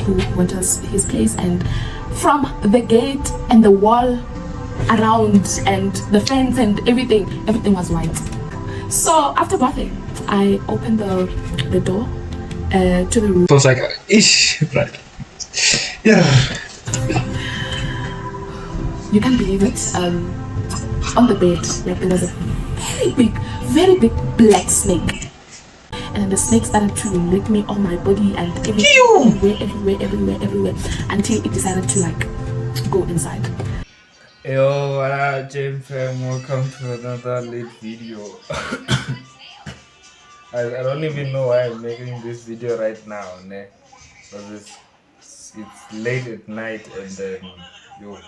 who went to his place, and from the gate and the wall around and the fence and everything was white. So after bathing, I opened the door to the room. So it's like, ish, right? Yeah. You can't believe it. On the bed, like there was a very big black snake, and then the snake started to lick me on my body and everywhere until it decided to like go inside. Yo, what up, James fam? Welcome to another late video. I don't even know why I'm making this video right now, ne? Because it's late at night, and then bruh.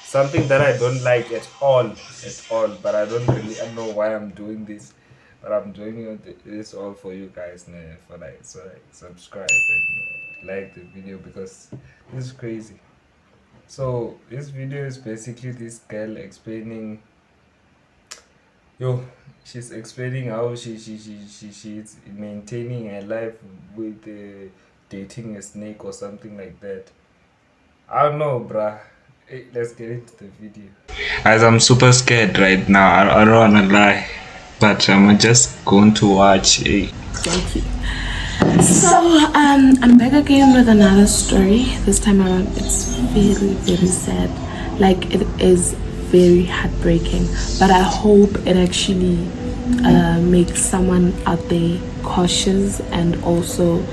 Something that I don't like at all, but I don't really know why I'm doing this, but I'm doing this all for you guys, ne? So subscribe and like the video, because this is crazy. So this video is basically this girl explaining, she's explaining how she's maintaining her life with dating a snake or something like that. I don't know, bruh. Hey, let's get into the video. As I'm super scared right now, I don't wanna lie, but I'm just going to watch. Hey. Thank you. So I'm back again with another story. This time around it's very sad. Like, it is very heartbreaking, but I hope it actually makes someone out there cautious, and also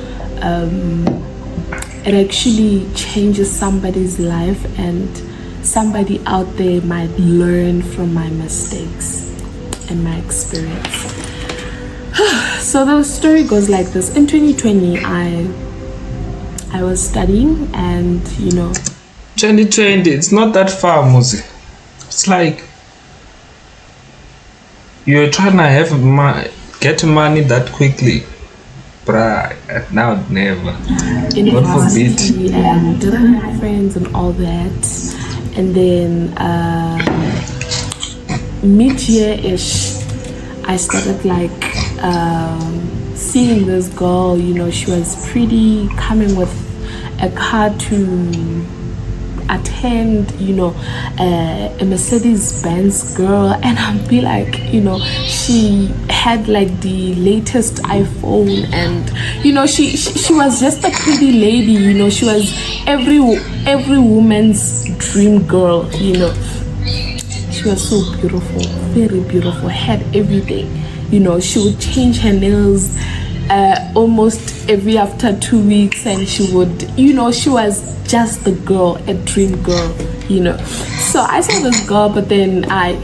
it actually changes somebody's life, and somebody out there might learn from my mistakes and my experience. So the story goes like this. In 2020, I was studying, and 2020, it's not that far, Muzi. It's like you're trying to get money that quickly, bruh. Now never. God forbid. And didn't have friends and all that, and then mid-year-ish, I started like seeing this girl. She was pretty, coming with a car to attend a Mercedes-Benz girl, and I'll be like, she had like the latest iPhone, and she was just a pretty lady. She was every woman's dream girl. She was so beautiful, very beautiful, had everything. She would change her nails almost every after 2 weeks, and she would, she was just the girl, a dream girl. So I saw this girl, but then I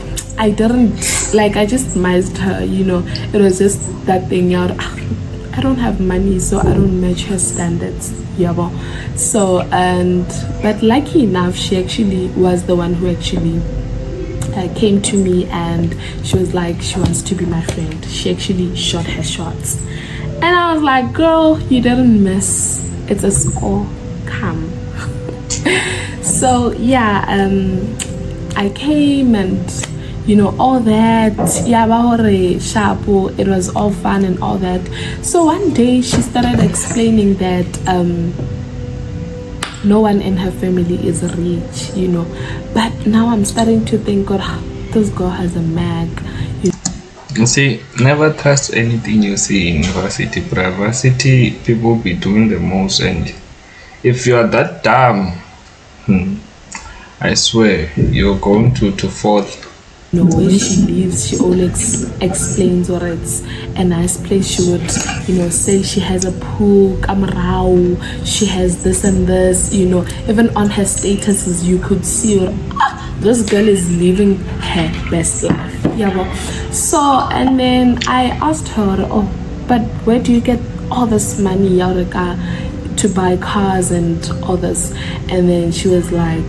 didn't like, I just missed her. It was just that thing out. I don't have money, so I don't match her standards. So but lucky enough, she actually was the one who actually came to me, and she was like, she wants to be my friend. She actually shot her shots, and I was like, girl, you didn't miss. It's a score. Come. So yeah, I came, and all that. It was all fun and all that. So one day she started explaining that no one in her family is rich, but now I'm starting to think, God, this girl has a mag. You see, never trust anything you see in university. Varsity people be doing the most, and if you are that dumb, I swear you're going to fall. When she leaves, she always explains what it's a nice place. She would, say she has a pool, kamrao, she has this and this, even on her statuses, you could see her, this girl is living her best life. So, and then I asked her, but where do you get all this money, Yaurika, to buy cars and all this? And then she was like,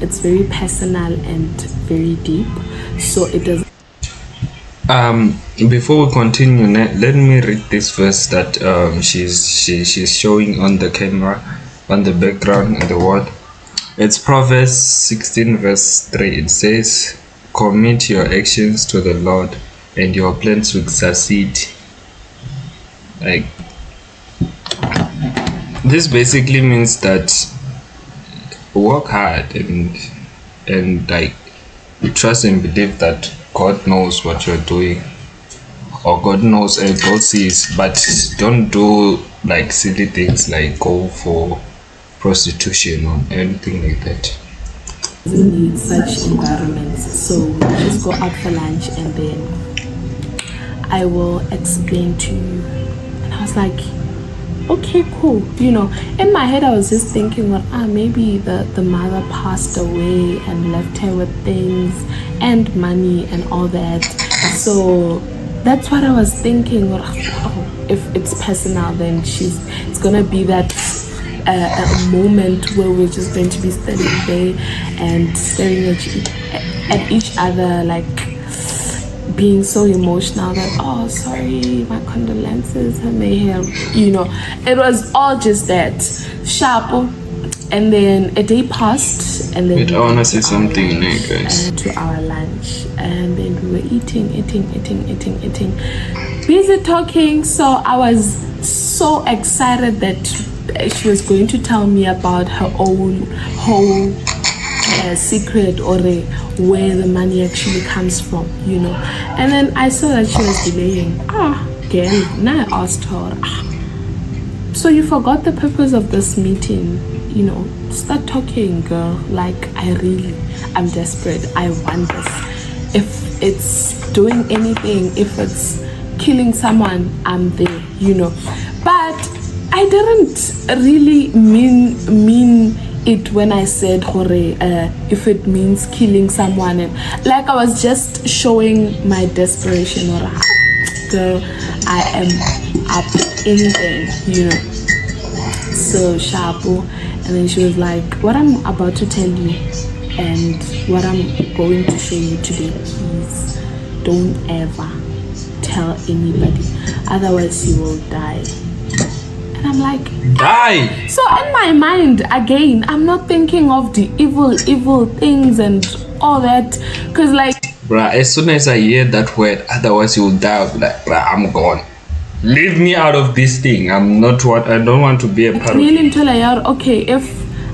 it's very personal and very deep, so it doesn't. Before we continue, let me read this verse that she's showing on the camera, on the background in the word. It's Proverbs 16 verse 3. It says, commit your actions to the Lord, and your plans will succeed. Like, This basically means that work hard and like you trust and believe that God knows what you're doing, or God knows and God sees, but don't do like silly things like go for prostitution or anything like that. Doesn't need such environments. So we just go out for lunch and then I will explain to you. And I was like, okay, cool. In my head I was just thinking, well, maybe the mother passed away and left her with things and money and all that. So that's what I was thinking. Well, if it's personal, then it's gonna be that a moment where we're just going to be standing there and staring at each other, like being so emotional that, oh, sorry, my condolences, and they have, it was all just that sharp. And then a day passed, and then Wait, I wanna say something, guys. To our lunch, and then we were eating, busy talking. So I was so excited that she was going to tell me about her own whole secret, or where the money actually comes from, And then I saw that she was delaying. Girl, now I asked her, so you forgot the purpose of this meeting? Start talking, girl. Like, I'm desperate. I want this. If it's doing anything, if it's killing someone, I'm there, But I didn't really mean it when I said if it means killing someone, and like I was just showing my desperation, or girl, I am up anything, So sharpo. And then she was like, what I'm about to tell you and what I'm going to show you today, please don't ever tell anybody, otherwise you will die. And I'm like, die. So in my mind, again, I'm not thinking of the evil things and all that, because like, bruh, as soon as I hear that word, otherwise you will die, I'll be like, bruh, I'm gone. Leave me out of this thing. I don't want to be a part of it. Until I heard, okay, if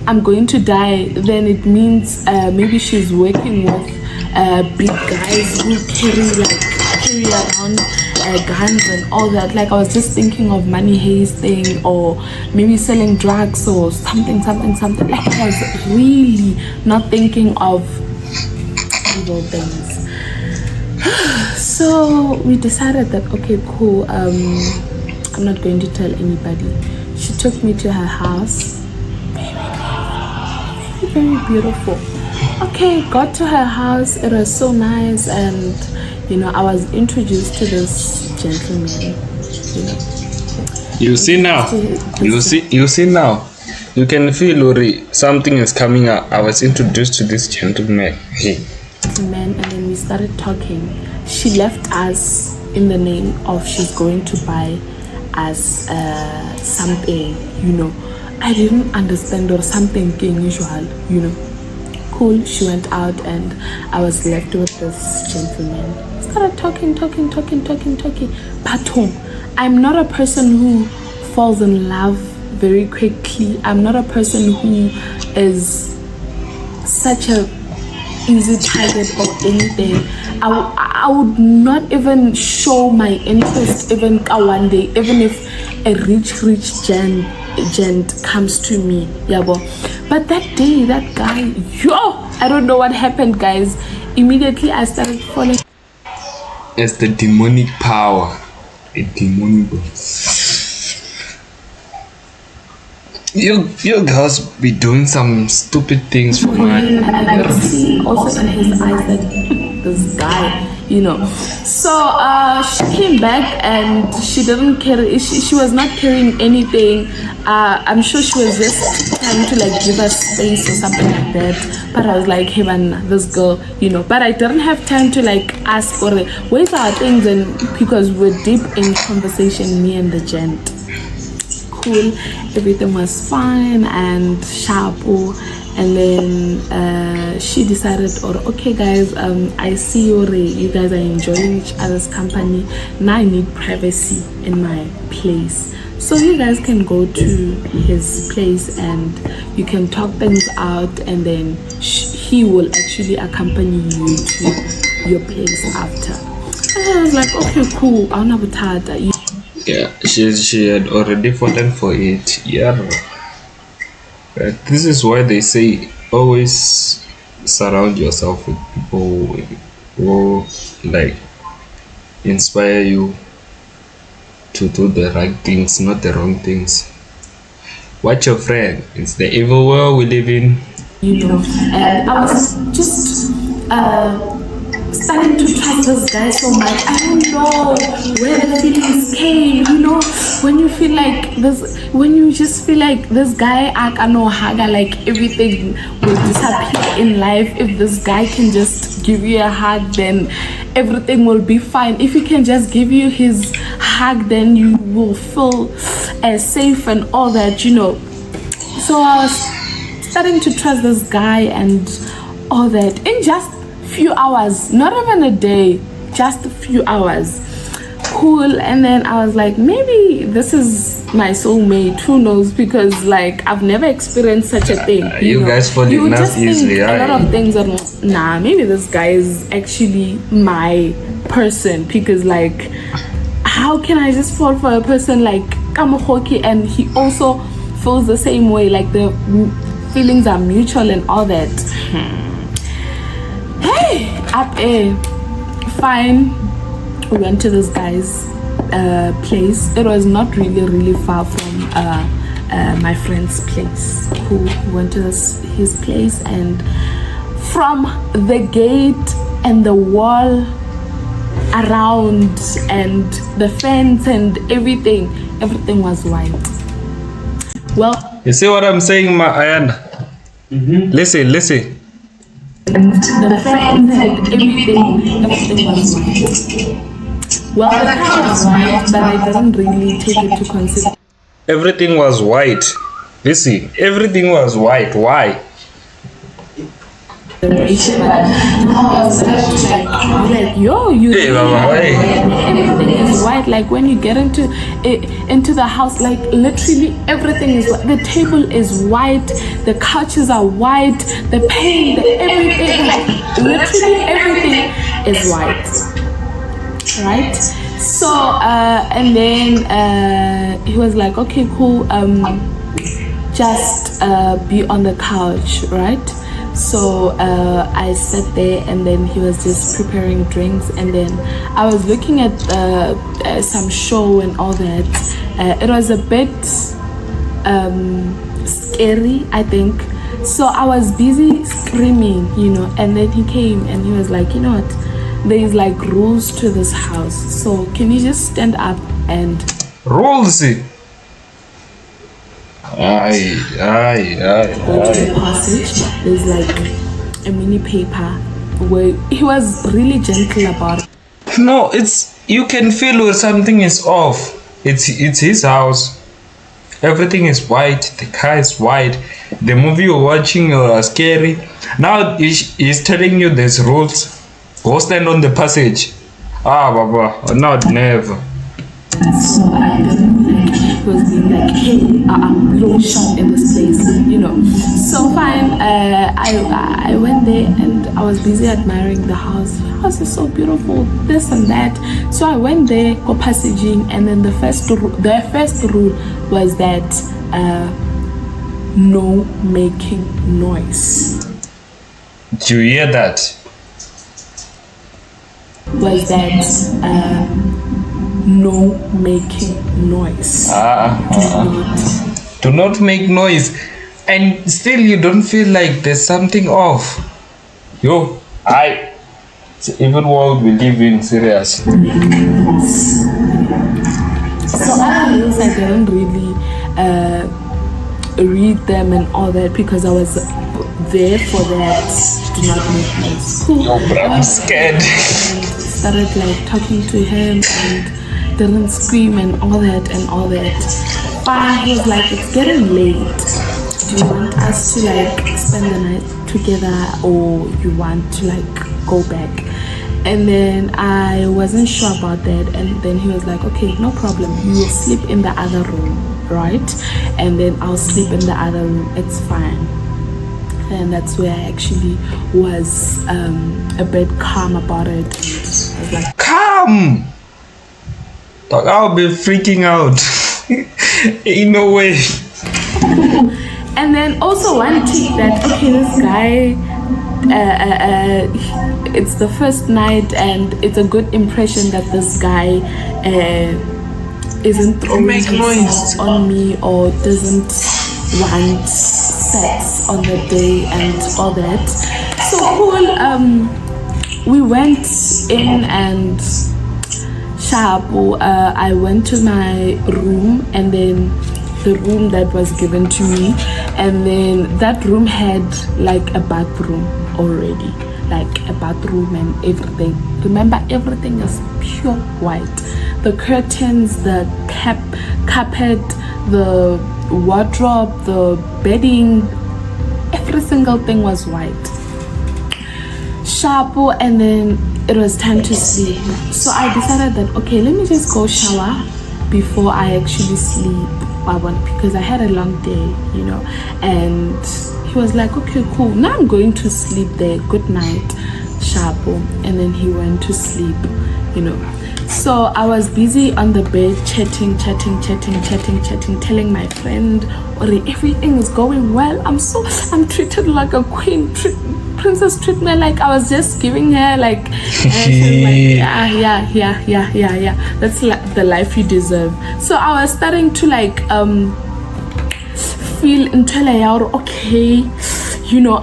I'm going to die, then it means maybe she's working with big guys who carry around guns and all that. Like, I was just thinking of money haze thing, or maybe selling drugs or something. Like, I was really not thinking of evil things. So we decided that, okay, cool, I'm not going to tell anybody. She took me to her house. Very beautiful. Okay, got to her house. It was so nice, and I was introduced to this gentleman. You see now. You see now. You can feel, Lori, something is coming up. I was introduced to this gentleman. Hey. And then we started talking. She left us in the name of she's going to buy us something, I didn't understand, or something unusual, Cool. She went out and I was left with this gentleman. Started talking. But I'm not a person who falls in love very quickly. I'm not a person who is such a easy target or anything. I would not even show my interest even one day, even if a rich gent comes to me, but that day, that guy, I don't know what happened, guys. Immediately I started falling. It's the demonic power. A demonic. You girls be doing some stupid things for money. And I could see also in his eyes that this guy, So she came back and she didn't carry. She was not carrying anything. I'm sure she was just trying to give us space or something like that. But I was like, hey man, this girl, But I didn't have time to ask for it. Where's our things? And because we're deep in conversation, me and the gent. Cool, everything was fine and sharp, and then she decided, okay guys, I see you guys are enjoying each other's company. Now I need privacy in my place, So you guys can go to his place and you can talk things out, and then he will actually accompany you to your place after. And I was like, okay, cool. I'll never tell that. Yeah, she had already fallen for it. Yeah. This is why they say always surround yourself with people who like inspire you to do the right things, not the wrong things. Watch your friend. It's the evil world we live in. And I was just starting to trust this guy so much. I don't know where the feelings came, when you feel like this, when you just feel like this guy, I know haga, like everything will disappear in life. If this guy can just give you a hug, then everything will be fine. If he can just give you his hug, then you will feel safe and all that, So I was starting to trust this guy and all that in just few hours, not even a day, just a few hours. Cool. And then I was like, maybe this is my soulmate, who knows, because like I've never experienced such a thing. You guys fall in love easily. A lot of things are nah, maybe this guy is actually my person, because like how can I just fall for a person like Kamohoki and he also feels the same way, like the feelings are mutual and all that. Hey, up air. Fine. We went to this guy's place. It was not really far from my friend's place. Who went to his place, and from the gate and the wall around and the fence and everything was white. Well, you see what I'm saying, Ayana? Listen. The fence and everything was white. Well, the car was white, but I didn't really take it to consider. Everything was white. Listen, everything was white. Why? Like yo, everything is white. Like when you get into the house, like literally everything is white. The table is white, the couches are white, the paint, everything, like literally everything is white, right? So and then he was like, okay, cool, just be on the couch, right? So I sat there, and then he was just preparing drinks, and then I was looking at some show and all that. It was a bit scary, I think. So I was busy screaming, and then he came and he was like, you know what, there is like rules to this house, so can you just stand up and rules? Aye. Go to the passage. There's like a mini paper where he was really gentle about it. No, you can feel when something is off. It's his house. Everything is white. The car is white. The movie you're watching is scary. Now he's telling you there's rules. Go stand on the passage. Baba, not never. So he was being like, hey, we don't shop in this place, So fine, I went there and I was busy admiring the house. The house is so beautiful, this and that. So I went there, go passaging, and then the first rule was that no making noise. Do you hear that? Was that no making noise. Do not make noise. And still you don't feel like there's something off. It's an evil world we live in, serious. So other rules I didn't really read them and all that, because I was there for that. Do not make noise. Cool. I'm scared. And started like talking to him and didn't scream and all that. Fine, he was like, it's getting late. Do you want us to like spend the night together, or you want to like go back? And then I wasn't sure about that, and then he was like, okay, no problem, you will sleep in the other room, right? And then I'll sleep in the other room, it's fine. And that's where I actually was a bit calm about it. I was like, Calm! Dog, I'll be freaking out. Ain't no way. and then also one tip that, okay, this guy, it's the first night and it's a good impression that this guy isn't throwing himself on me or doesn't want sex on the day and all that. So cool. We went in and Shabu, I went to my room, and then the room that was given to me, and then that room had like a bathroom already, like a bathroom and everything. Remember, everything is pure white. The curtains, the carpet, the wardrobe, the bedding, every single thing was white. Shabu, and then it was time to sleep. So I decided that, okay, let me just go shower before I actually sleep, because I had a long day, you know. And he was like, okay, cool, now I'm going to sleep there, good night, Shabu. And then he went to sleep, you know. So I was busy on the bed chatting, telling my friend, everything is going well, I'm treated like a queen, princess treatment, like I was just giving her like, and she was like, yeah, that's like the life you deserve. So I was starting to like feel until okay, you know,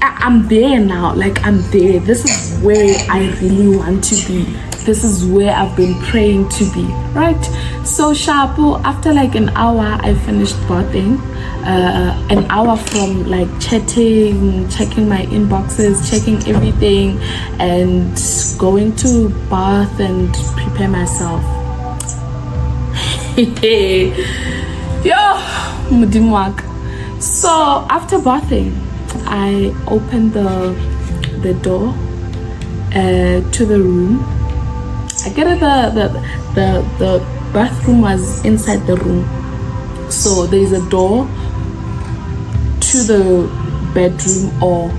I'm there now, like I'm there, this is where I really want to be, this is where I've been praying to be, right? So Shabu, after like an hour, I finished bathing. An hour from like chatting, checking my inboxes, checking everything, and going to bath and prepare myself. Yo, mudimwak. So after bathing, I opened the door to the room. I get it, the bathroom was inside the room, so there's a door to the bedroom or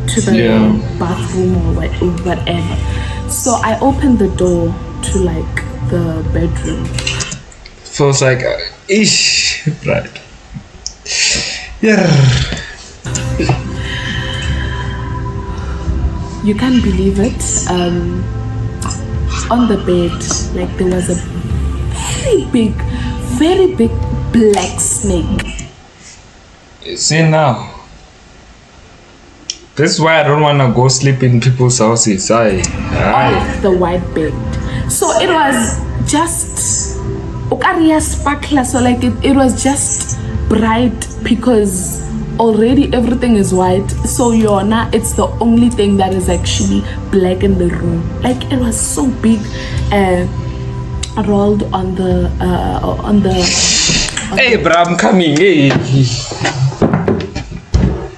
to the bathroom or whatever. So I opened the door to like the bedroom. Feels like ish, right? Yeah. You can't believe it. On the bed, like there was a very big black snake. See now, this is why I don't want to go sleep in people's houses. On the white bed. So it was just sparkler, so like it was just bright because already everything is white, so it's the only thing that is actually black in the room. Like it was so big, rolled on the hey bro, I'm coming. Hey,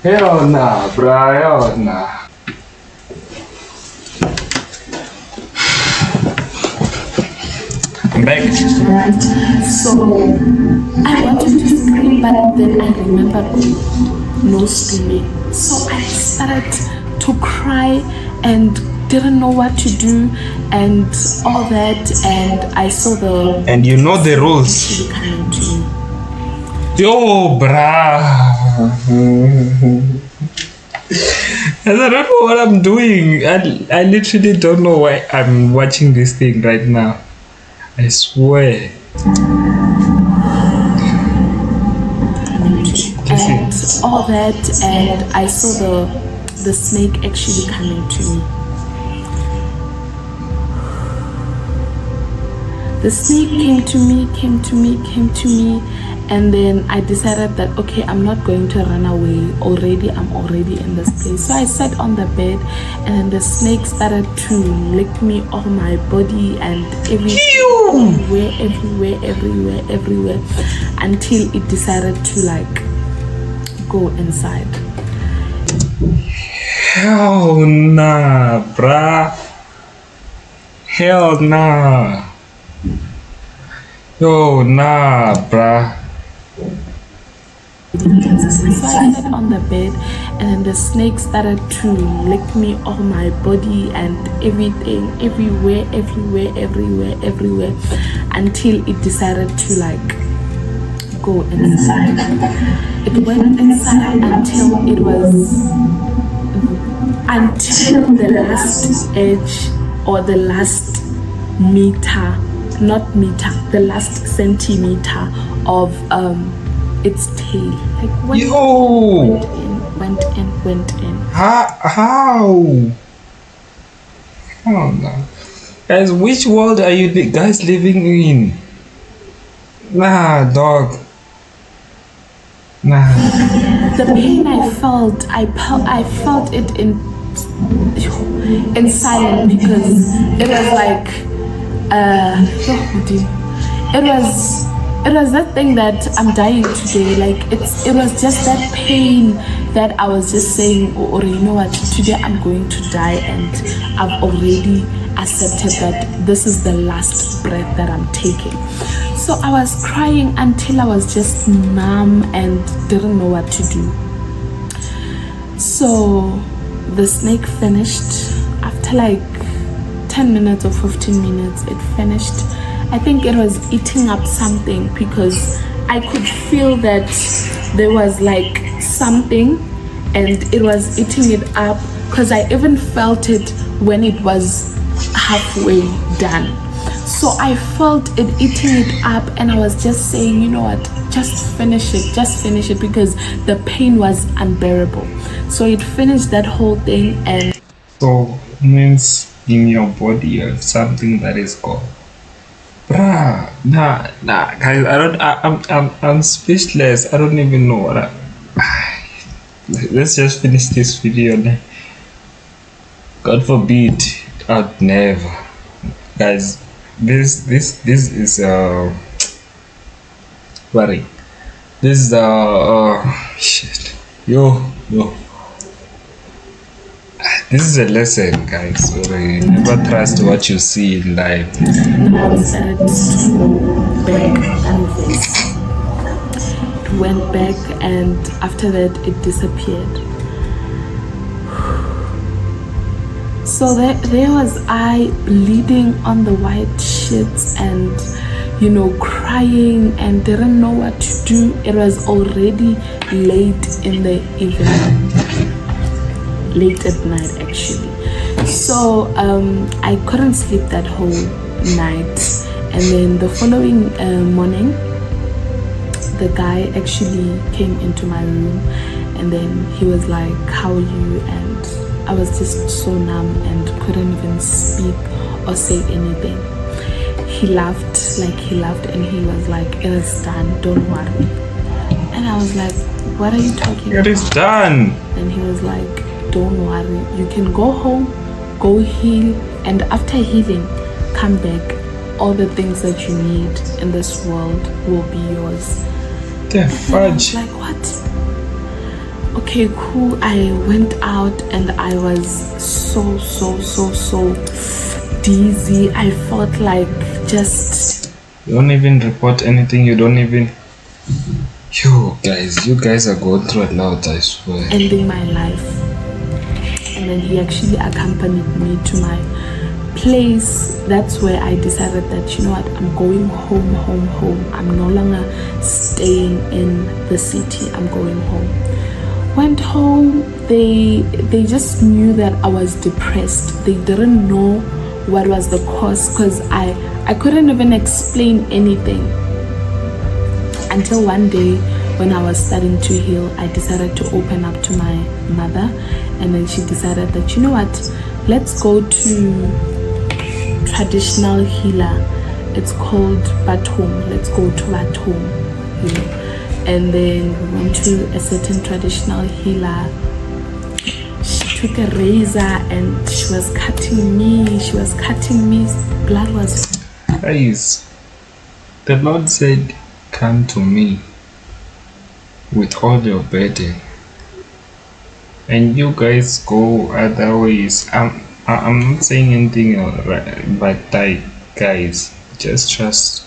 hell nah, bro, hell nah. I'm back. So I wanted to scream, but then I remembered no screaming. So I started to cry and didn't know what to do and all that, and I saw and you know the rules. Coming to me. Yo, bruh. I don't know what I'm doing. I literally don't know why I'm watching this thing right now. I swear. And all that, and I saw the snake actually coming to me. The snake came to me, and then I decided that, okay, I'm not going to run away. I'm already in this place. So I sat on the bed, and then the snake started to lick me off my body and everywhere, until it decided to like go inside. Hell nah, bruh. Hell nah. Yo, nah, bruh. So I sat on the bed, and then the snake started to lick me all my body and everything, everywhere, everywhere, everywhere, everywhere, until it decided to like go inside. It went inside until the last edge, or the last meter, not meter, the last centimeter of its tail. Like Yo! went in. How? Hell nah. Guys, which world are you guys living in? Nah, dog. Nah. The pain I felt, I felt it in silence, because it was like it was that thing that I'm dying today. Like it was just that pain that I was just saying, or you know what, today I'm going to die, and I've already accepted that this is the last breath that I'm taking. So I was crying until I was just numb and didn't know what to do. So the snake finished after like 10 minutes or 15 minutes. It finished. I think it was eating up something, because I could feel that there was like something and it was eating it up, because I even felt it when it was halfway done. So I felt it eating it up, and I was just saying, you know what, just finish it, because the pain was unbearable. So it finished that whole thing. And So means in your body you have something that is called. Bruh, nah, guys, I'm speechless. I don't even know what let's just finish this video now. God forbid, I'd never. Guys, this is worry. This is shit. Yo. This is a lesson, guys. Never trust what you see in life. now it started to go back and this. It went back, and after that it disappeared. So there was I bleeding on the white sheets, and you know, crying and didn't know what to do. It was already late in the evening, late at night actually. So I couldn't sleep that whole night, and then the following morning the guy actually came into my room, and then he was like, how are you? And I was just so numb and couldn't even speak or say anything. He laughed, and he was like, it is done, don't worry. And I was like, what are you talking about? It is done. And he was like, don't worry, you can go home, go heal, and after healing, come back. All the things that you need in this world will be yours. The fudge. Like, what? Okay, cool. I went out and I was so dizzy. I felt like just... You don't even report anything. You don't even... You guys are going through a lot, I swear. Ending my life. And then he actually accompanied me to my place. That's where I decided that, you know what, I'm going home. I'm no longer staying in the city. I'm going home. Went home. They just knew that I was depressed. They didn't know what was the cause, because I couldn't even explain anything until one day when I was starting to heal. I decided to open up to my mother, and then she decided that, you know what, let's go to traditional healer. It's called Batum. Let's go to Batum, you know. And then we went to a certain traditional healer. She took a razor and she was cutting me. Blood was... Guys, the Lord said, come to me with all your burden. and you guys go other ways. I'm not saying anything, but like, guys, just trust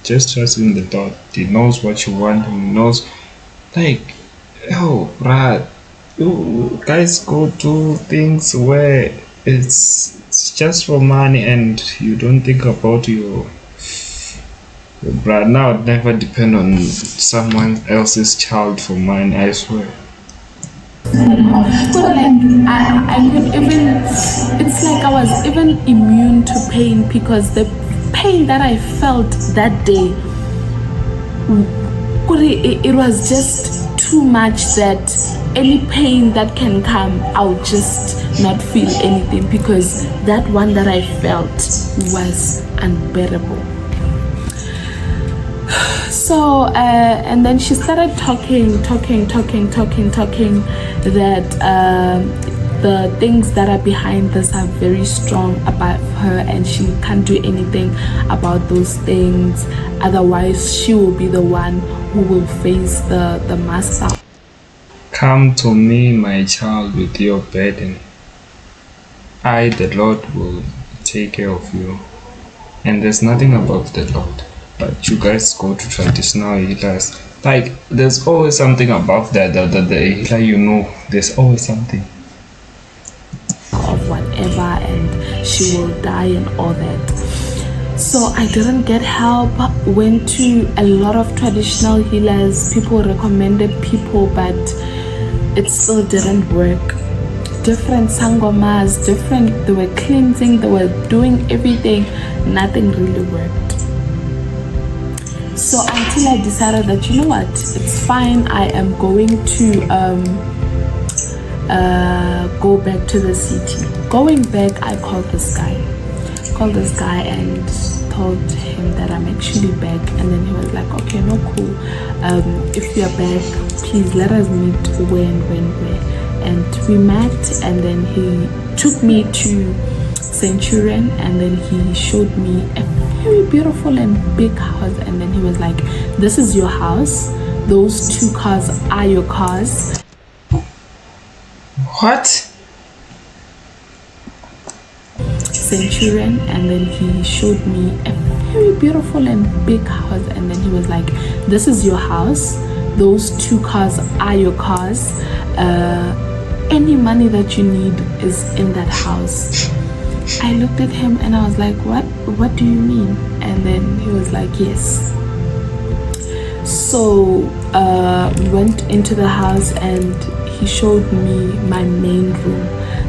in the Lord. He knows what you want. He knows, like, oh, bruh, you guys go do things where it's just for money, and you don't think about your bruh. Now, I'd never depend on someone else's child for money. I swear. So like I could even, it's like I was even immune to pain because the pain that I felt that day, it was just too much that any pain that can come, I'll just not feel anything because that one that I felt was unbearable. So and then she started talking that the things that are behind this are very strong about her and she can't do anything about those things, otherwise she will be the one who will face the master. Come to me, my child, with your burden. I, the Lord, will take care of you. And there's nothing above the Lord. But you guys go to traditional healers. Like, there's always something above that. The healer, you know, there's always something. Of whatever, and she will die and all that. So I didn't get help. Went to a lot of traditional healers. People recommended people, but it still didn't work. Different sangomas, different, they were cleansing, they were doing everything, nothing really worked. So until I decided that, you know what, it's fine, I am going to go back to the city. Going back, I called this guy and told him that I'm actually back, and then he was like, okay, no, cool, if you're back, please let us meet where. And we met, and then he took me to Centurion, and then he showed me a very beautiful and big house, and then he was like, this is your house, those 2 cars are your cars. What? Centurion, and then he showed me a very beautiful and big house, and then he was like, this is your house, those 2 cars are your cars, any money that you need is in that house. I looked at him and I was like, what do you mean? And then he was like, yes. So we went into the house and he showed me my main room.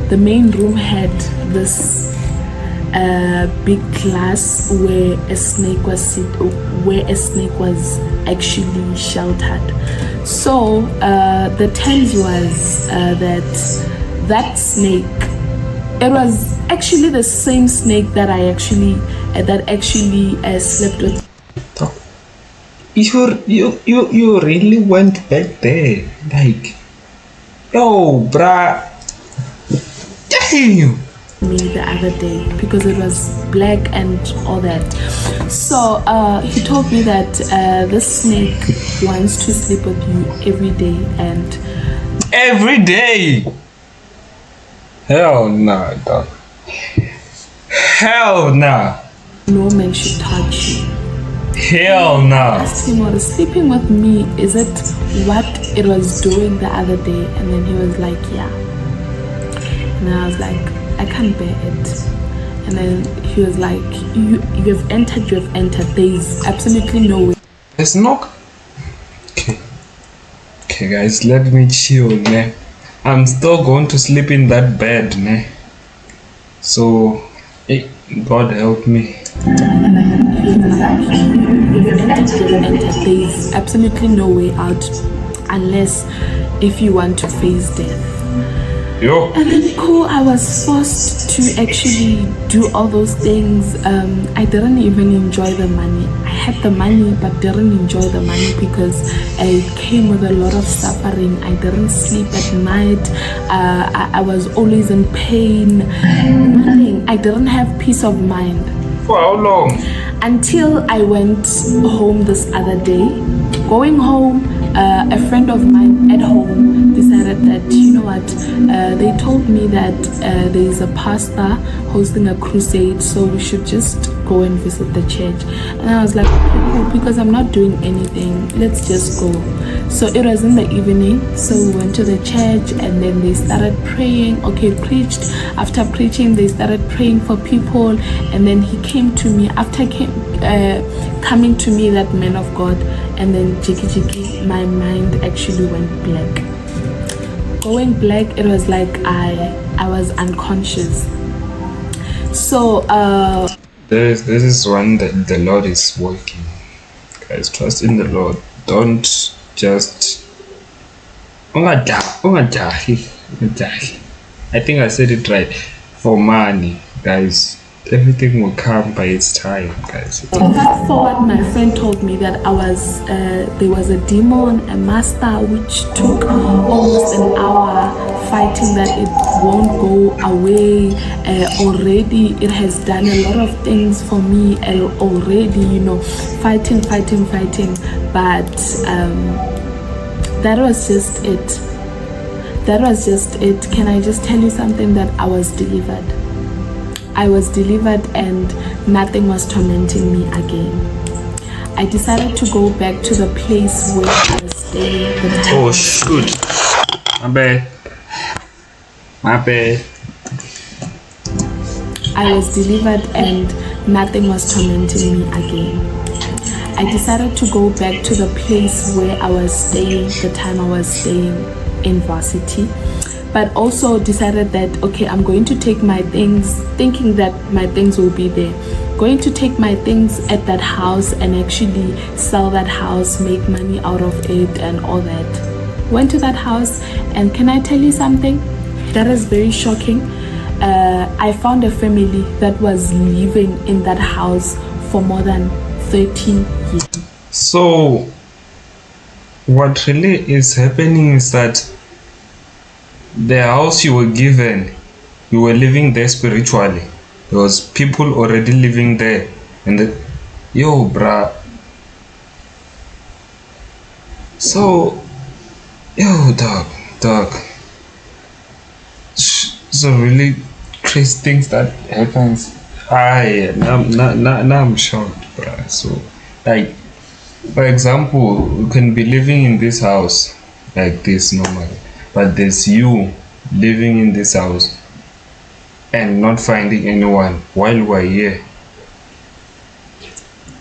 The main room had this big glass where a snake was actually sheltered. So the terms was that snake, it was actually the same snake that I actually slept with. You really went back there, like, yo, bruh, damn. Me the other day because it was black and all that. So he told me that this snake wants to sleep with you every day, and every day. Hell nah, dog. Hell nah. no man should touch you. Hell nah. I asked him, what is sleeping with me, is it what it was doing the other day? And then he was like, yeah. And I was like, I can't bear it. And then he was like, you've entered, there's absolutely no way. There's no. Okay guys, let me chill, ne. I'm still going to sleep in that bed, ne. So, God help me. There's absolutely no way out unless if you want to face death. Yo. And then cool, I was forced to actually do all those things. I didn't even enjoy the money. I had the money but didn't enjoy the money because it came with a lot of suffering. I didn't sleep at night. I was always in pain. Nothing. I didn't have peace of mind. For how long? Until I went home this other day. Going home, a friend of mine at home decided that, you know what, they told me that there is a pastor hosting a crusade, so we should just go and visit the church. And I was like, okay, cool, because I'm not doing anything, let's just go. So it was in the evening, so we went to the church, and then they started praying. Okay, preached. After preaching, they started praying for people, and then he came to me. After coming to me, that man of God, and then jiki, my mind actually went black. Going black, it was like I was unconscious. So this is one that the Lord is working. Guys, trust in the Lord. Don't just ungajahi. I think I said it right. For money, guys. Everything will come by its time, guys. fast forward, my friend told me that there was a demon, a master, which took almost an hour fighting that it won't go away. Already it has done a lot of things for me already, you know, fighting, but that was just it. Can I just tell you something? That I was delivered and nothing was tormenting me again. I decided to go back to the place where I was staying. Oh shoot, my bad. I was delivered and nothing was tormenting me again. I decided to go back to the place where I was staying, the time I was staying in varsity. But also decided that, okay, I'm going to take my things, thinking that my things will be there. Going to take my things at that house and actually sell that house, make money out of it and all that. Went to that house, and can I tell you something? That is very shocking. I found a family that was living in that house for more than 13 years. So, what really is happening is that the house you were given, you were living there spiritually. There was people already living there, and yo, bruh. So, yo, dog. So really crazy things that happens. Now I'm shocked, bruh. So, like, for example, you can be living in this house like this normally, but there's you living in this house and not finding anyone while we're here.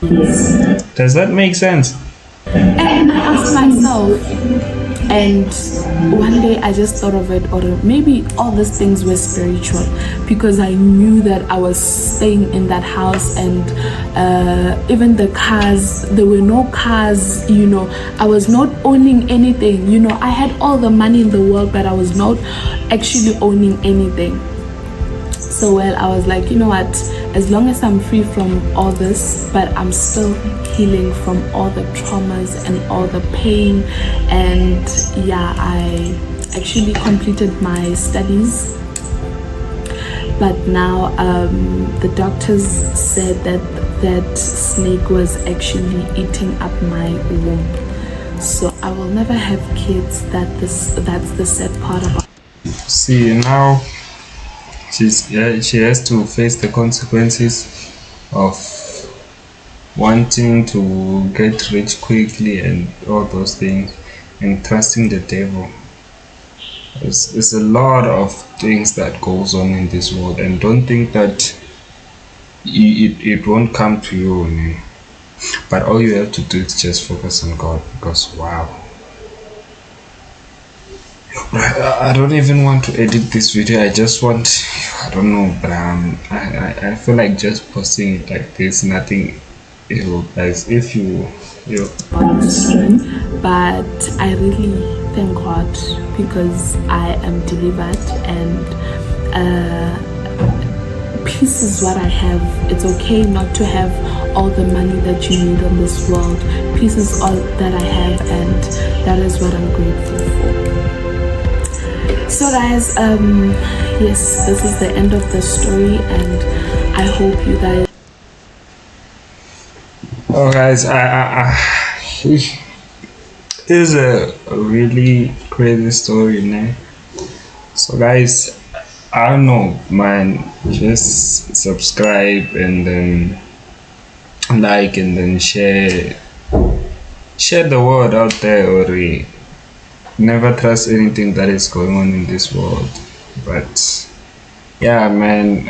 Does that make sense? And I asked myself, and one day I just thought of it, or maybe all these things were spiritual, because I knew that I was staying in that house, and even the cars, there were no cars, you know, I was not owning anything, you know, I had all the money in the world, but I was not actually owning anything. So well, I was like, you know what, as long as I'm free from all this, but I'm still healing from all the traumas and all the pain. And yeah, I actually completed my studies, but now the doctors said that snake was actually eating up my womb, so I will never have kids. That's the sad part about it. See, now she has to face the consequences of wanting to get rich quickly and all those things, and trusting the devil. There's a lot of things that goes on in this world, and don't think that it won't come to you, man. But all you have to do is just focus on God, because wow, I don't even want to edit this video. I just want, I don't know, but I feel like just posting it like this, nothing, as if you. But I really thank God because I am delivered, and peace is what I have. It's okay not to have all the money that you need in this world. Peace is all that I have, and that is what I'm grateful for. So guys, yes, this is the end of the story, and I hope you guys. Oh guys, is a really crazy story, man. So guys, I don't know, man. Just subscribe and then like and then share the word out there, or never trust anything that is going on in this world. But yeah, man.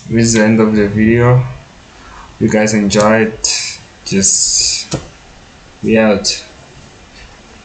This is the end of the video. You guys enjoyed. Just be out.